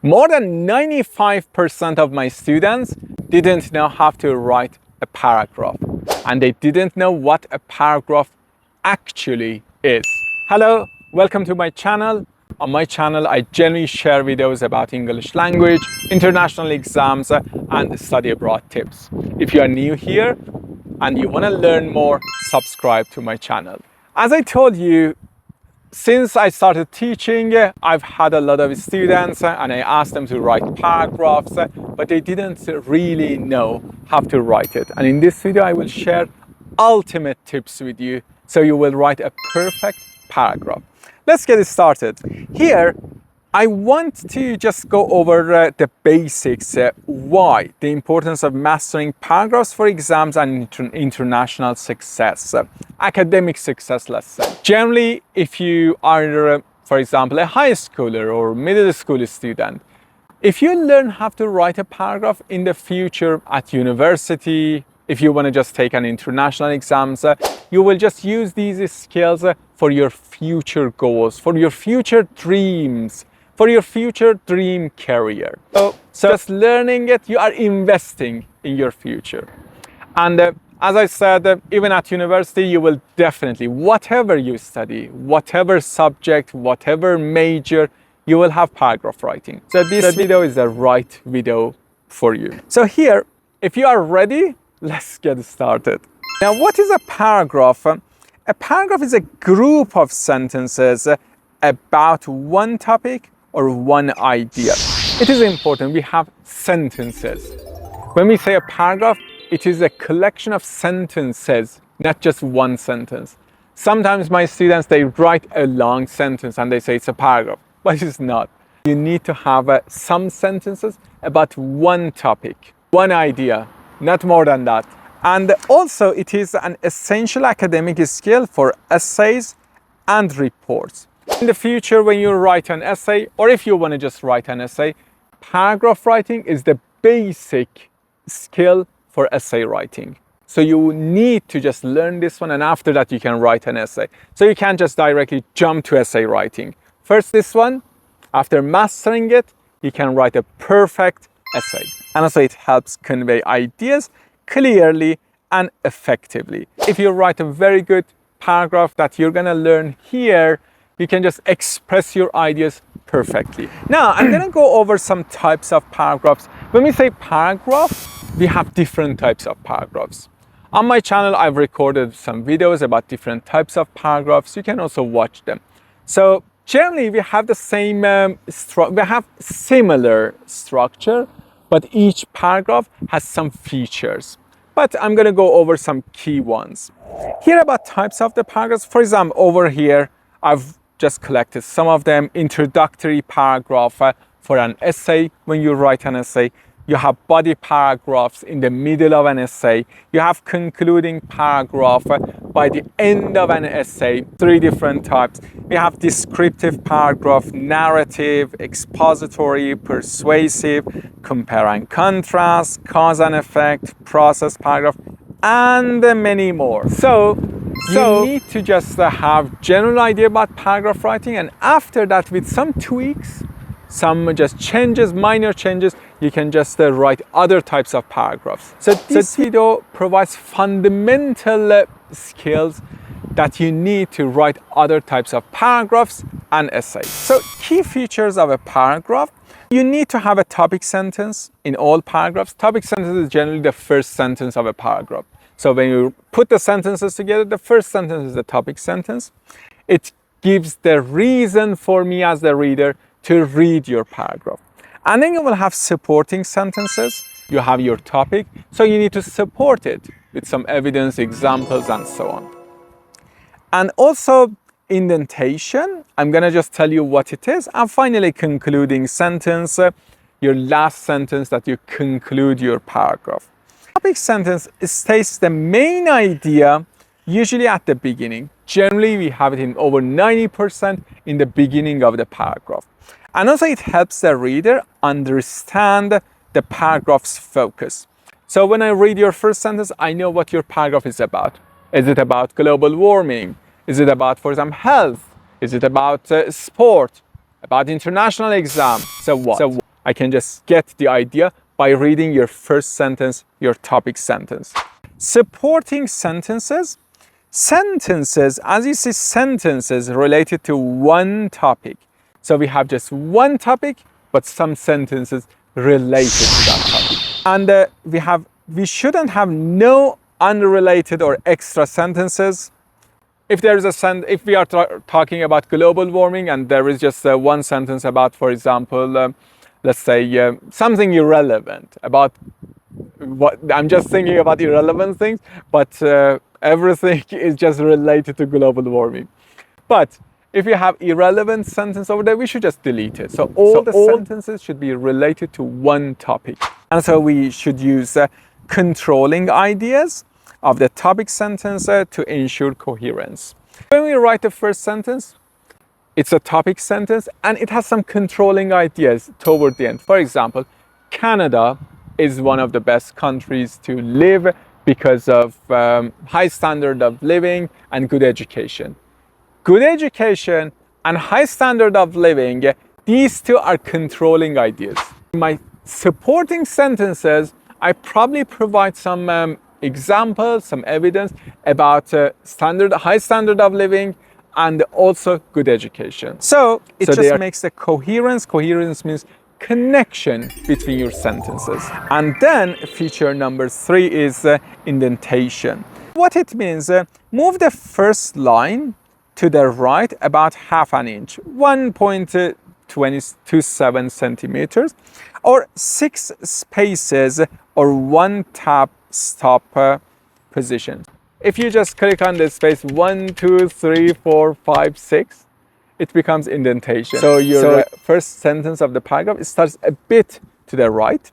More than 95% of my students didn't know how to write a paragraph, and they didn't know what a paragraph actually is. Hello, welcome to my channel. On my channel, I generally share videos about English language, international exams, and study abroad tips. If you are new here and you want to learn more, subscribe to my channel. As I told you, since I started teaching, I've had a lot of students and I asked them to write paragraphs, but they didn't really know how to write it. And in this video, I will share ultimate tips with you so you will write a perfect paragraph. Let's get started. Here, I want to just go over the basics, why, the importance of mastering paragraphs for exams and international success, academic success, let's say. Generally, if you are, for example, a high schooler or middle school student, if you learn how to write a paragraph in the future at university, if you want to just take an international exams, you will just use these skills for your future goals, for your future dreams, for your future dream career. So just learning it, you are investing in your future. And as I said, even at university, you will definitely, whatever you study, whatever subject, whatever major, you will have paragraph writing. So this video is the right video for you. So here, if you are ready, let's get started. Now, what is a paragraph? A paragraph is a group of sentences about one topic or one idea. It is important we have sentences. When we say a paragraph, it is a collection of sentences, not just one sentence. Sometimes my students, they write a long sentence and they say it's a paragraph, but it's not. You need to have some sentences about one topic, one idea, not more than that. And also it is an essential academic skill for essays and reports. In the future, when you write an essay, or if you want to just write an essay, paragraph writing is the basic skill for essay writing. So you need to just learn this one, and after that you can write an essay. So you can't just directly jump to essay writing. First this one, after mastering it, you can write a perfect essay. And also it helps convey ideas clearly and effectively. If you write a very good paragraph that you're gonna learn here, you can just express your ideas perfectly. Now, I'm gonna go over some types of paragraphs. When we say paragraph, we have different types of paragraphs. On my channel, I've recorded some videos about different types of paragraphs. You can also watch them. So generally, we have the same, we have similar structure, but each paragraph has some features. But I'm gonna go over some key ones. Here about types of the paragraphs. For example, over here, I've just collected some of them. Introductory paragraph for an essay. When you write an essay, you have body paragraphs in the middle of an essay. You have concluding paragraph by the end of an essay. 3 different types. We have descriptive paragraph, narrative, expository, persuasive, compare and contrast, cause and effect, process paragraph, and many more. So you need to just have general idea about paragraph writing, and after that, with some tweaks, some just changes, minor changes, you can just write other types of paragraphs. So this video provides fundamental skills that you need to write other types of paragraphs and essays. So key features of a paragraph: you need to have a topic sentence in all paragraphs. Topic sentence is generally the first sentence of a paragraph. So when you put the sentences together, the first sentence is the topic sentence. It gives the reason for me as the reader to read your paragraph. And then you will have supporting sentences. You have your topic, so you need to support it with some evidence, examples, and so on. And also indentation, I'm gonna just tell you what it is. And finally, concluding sentence, your last sentence that you conclude your paragraph. Topic sentence states the main idea, usually at the beginning. Generally, we have it in over 90% in the beginning of the paragraph. And also it helps the reader understand the paragraph's focus. So when I read your first sentence, I know what your paragraph is about. Is it about global warming? Is it about, for example, health? Is it about sport? About international exam? So what? I can just get the idea by reading your first sentence, your topic sentence. Supporting sentences. Sentences, as you see, sentences related to one topic. So we have just one topic, but some sentences related to that topic. And we shouldn't have no unrelated or extra sentences. If we are talking about global warming and there is just one sentence about, for example, let's say something irrelevant about what I'm just thinking about irrelevant things, but everything is just related to global warming. But if you have irrelevant sentence over there, we should just delete it. So all sentences should be related to one topic. And so we should use controlling ideas of the topic sentence to ensure coherence. When we write the first sentence, it's a topic sentence and it has some controlling ideas toward the end. For example, Canada is one of the best countries to live because of high standard of living and good education. Good education and high standard of living, these two are controlling ideas. In my supporting sentences, I probably provide some examples, some evidence about high standard of living and also good education. So it just makes the coherence. Coherence means connection between your sentences. And then feature number 3 is indentation. What it means, move the first line to the right about half an inch, 1.27 centimeters, or 6 spaces or 1 tab stop position. If you just click on the space 1, 2, 3, 4, 5, 6, it becomes indentation. So your first sentence of the paragraph, it starts a bit to the right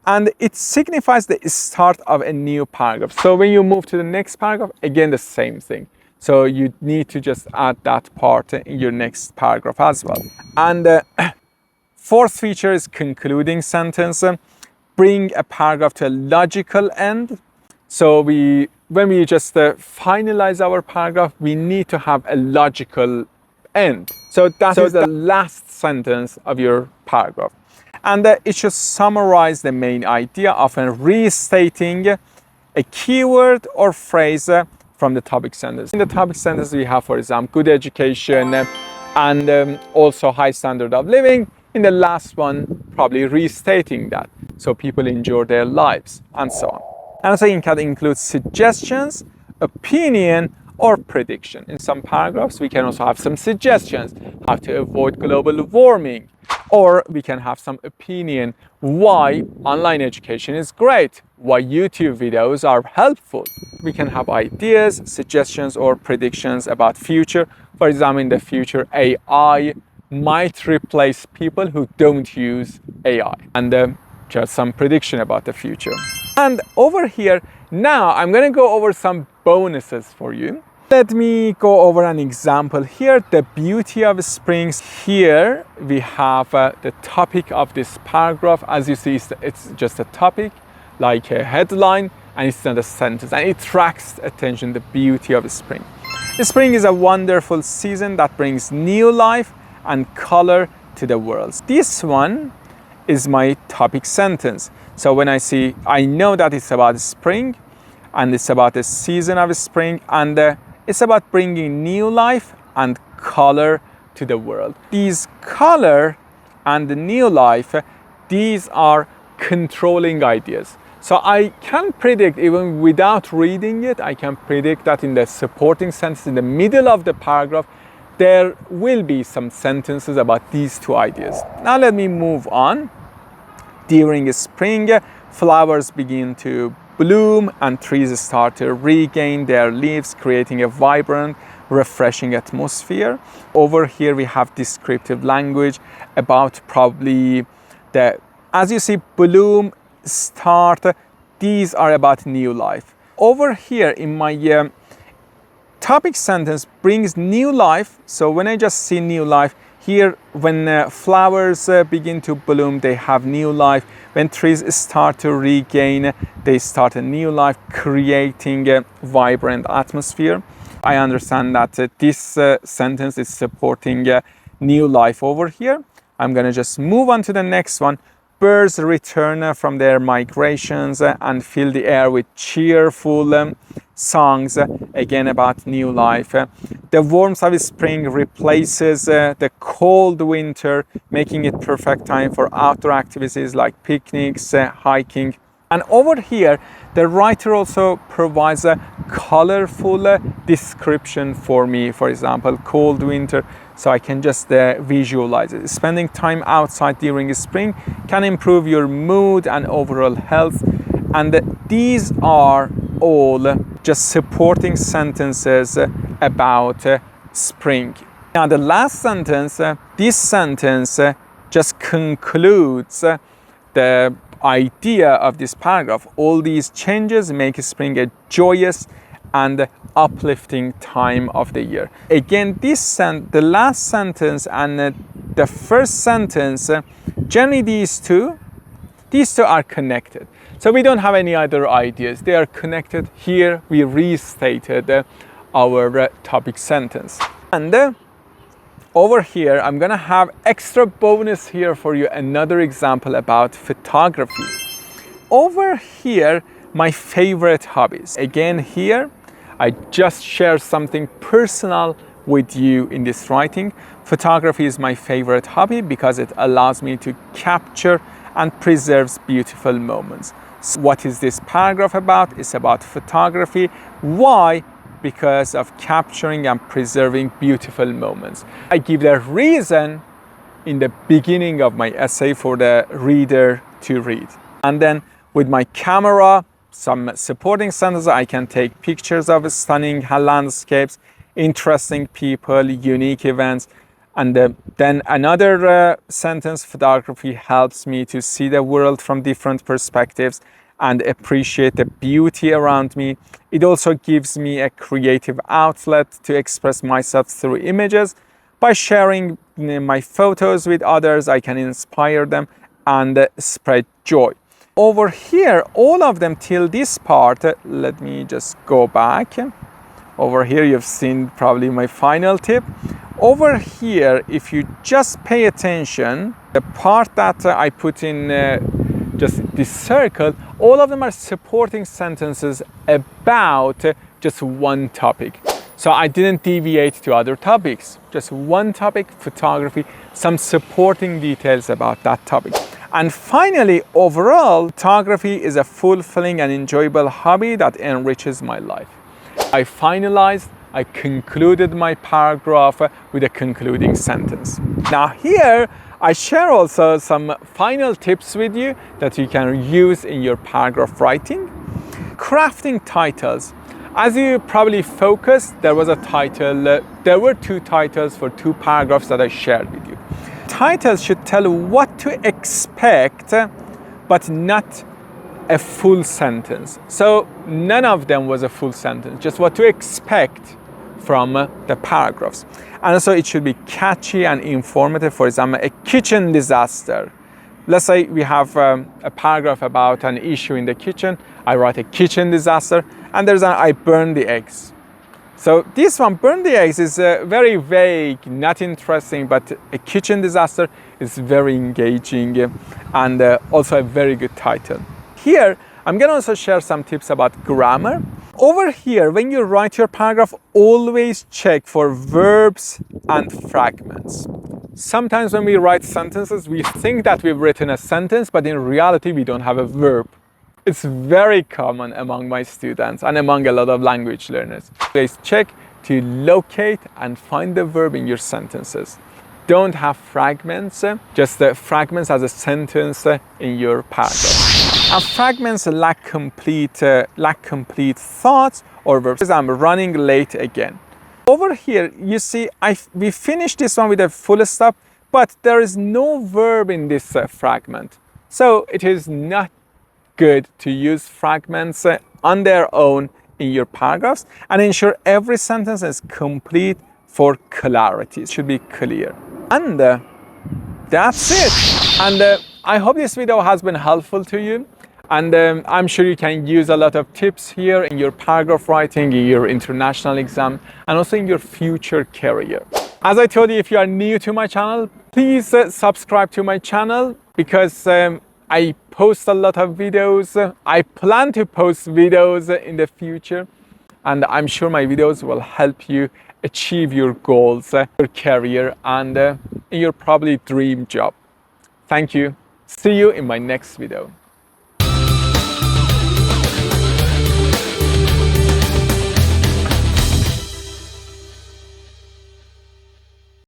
and it signifies the start of a new paragraph. So when you move to the next paragraph, again the same thing. So you need to just add that part in your next paragraph as well. And fourth feature is concluding sentence. Bring a paragraph to a logical end. So when we just finalize our paragraph, we need to have a logical end. So that is the last sentence of your paragraph. And it should summarize the main idea, often restating a keyword or phrase from the topic sentence. In the topic sentence, we have, for example, good education and also high standard of living. In the last one, probably restating that so people enjoy their lives and so on. And so it can include suggestions, opinion, or prediction. In some paragraphs, we can also have some suggestions how to avoid global warming, or we can have some opinion why online education is great, why YouTube videos are helpful. We can have ideas, suggestions, or predictions about future. For example, in the future, AI might replace people who don't use AI, and just some prediction about the future. And over here, now I'm going to go over some bonuses for you. Let me go over an example here. The beauty of springs. Here we have the topic of this paragraph. As you see, it's just a topic, like a headline, and it's not a sentence. And it attracts attention, the beauty of spring. Spring is a wonderful season that brings new life and color to the world. This one is my topic sentence. So when I know that it's about spring and it's about the season of spring and it's about bringing new life and color to the world. These color and the new life, these are controlling ideas. So I can predict, even without reading it, I can predict that in the supporting sentence, in the middle of the paragraph, there will be some sentences about these two ideas. Now let me move on. During spring, flowers begin to bloom and trees start to regain their leaves, creating a vibrant, refreshing atmosphere. Over here we have descriptive language about probably as you see, bloom, start, these are about new life. Over here in my topic sentence brings new life. So when I just see new life, here when flowers begin to bloom, they have new life. When trees start to regain, they start a new life, creating a vibrant atmosphere. I understand that this sentence is supporting new life over here. I'm going to just move on to the next one. Birds return from their migrations and fill the air with cheerful songs, again about new life. The warmth of spring replaces the cold winter, making it perfect time for outdoor activities like picnics, hiking. And over here, the writer also provides a colorful description for me. For example, cold winter, so I can just visualize it. Spending time outside during spring can improve your mood and overall health. And these are all just supporting sentences about spring. Now, the last sentence, this sentence just concludes the idea of this paragraph. All these changes make spring a joyous and uplifting time of the year. Again, the last sentence and the first sentence, generally these two are connected. So we don't have any other ideas. They are connected. Here we restated our topic sentence. And over here, I'm gonna have extra bonus here for you, another example about photography. Over here, my favorite hobbies. Again, here, I just share something personal with you in this writing. Photography is my favorite hobby because it allows me to capture and preserves beautiful moments. So what is this paragraph about? It's about photography. Why? Because of capturing and preserving beautiful moments. I give the reason in the beginning of my essay for the reader to read. And then with my camera, some supporting sentences, I can take pictures of stunning landscapes, interesting people, unique events. And then another sentence, photography helps me to see the world from different perspectives and appreciate the beauty around me. It also gives me a creative outlet to express myself through images. By sharing my photos with others, I can inspire them and spread joy. Over here, all of them till this part, let me just go back. Over here, you've seen probably my final tip. Over here, if you just pay attention, the part that I put in just this circle, all of them are supporting sentences about just one topic. So I didn't deviate to other topics, just one topic, photography, some supporting details about that topic. And finally, overall, photography is a fulfilling and enjoyable hobby that enriches my life. I concluded my paragraph with a concluding sentence. Now here, I share also some final tips with you that you can use in your paragraph writing. Crafting titles. As you probably focused, there was a title, there were two titles for two paragraphs that I shared with you. Titles should tell what to expect, but not a full sentence. So none of them was a full sentence, just what to expect from the paragraphs. And so it should be catchy and informative. For example, a kitchen disaster. Let's say we have a paragraph about an issue in the kitchen. I write a kitchen disaster, and there's I burned the eggs. So this one, burn the eggs, is very vague, not interesting, but a kitchen disaster is very engaging and also a very good title. Here, I'm gonna also share some tips about grammar. Over here, when you write your paragraph, always check for verbs and fragments. Sometimes when we write sentences, we think that we've written a sentence, but in reality, we don't have a verb. It's very common among my students and among a lot of language learners. Please check to locate and find the verb in your sentences. Don't have fragments, just the fragments as a sentence in your paragraph. And fragments lack complete thoughts or verbs. I'm running late again. Over here, you see, we finished this one with a full stop, but there is no verb in this fragment. So it is not good to use fragments on their own in your paragraphs, and ensure every sentence is complete for clarity. It should be clear. And that's it. And I hope this video has been helpful to you. And I'm sure you can use a lot of tips here in your paragraph writing, in your international exam, and also in your future career. As I told you, if you are new to my channel, Please subscribe to my channel because I post a lot of videos. I plan to post videos in the future, and I'm sure my videos will help you achieve your goals, your career, and in your probably dream job. Thank you. See you in my next video.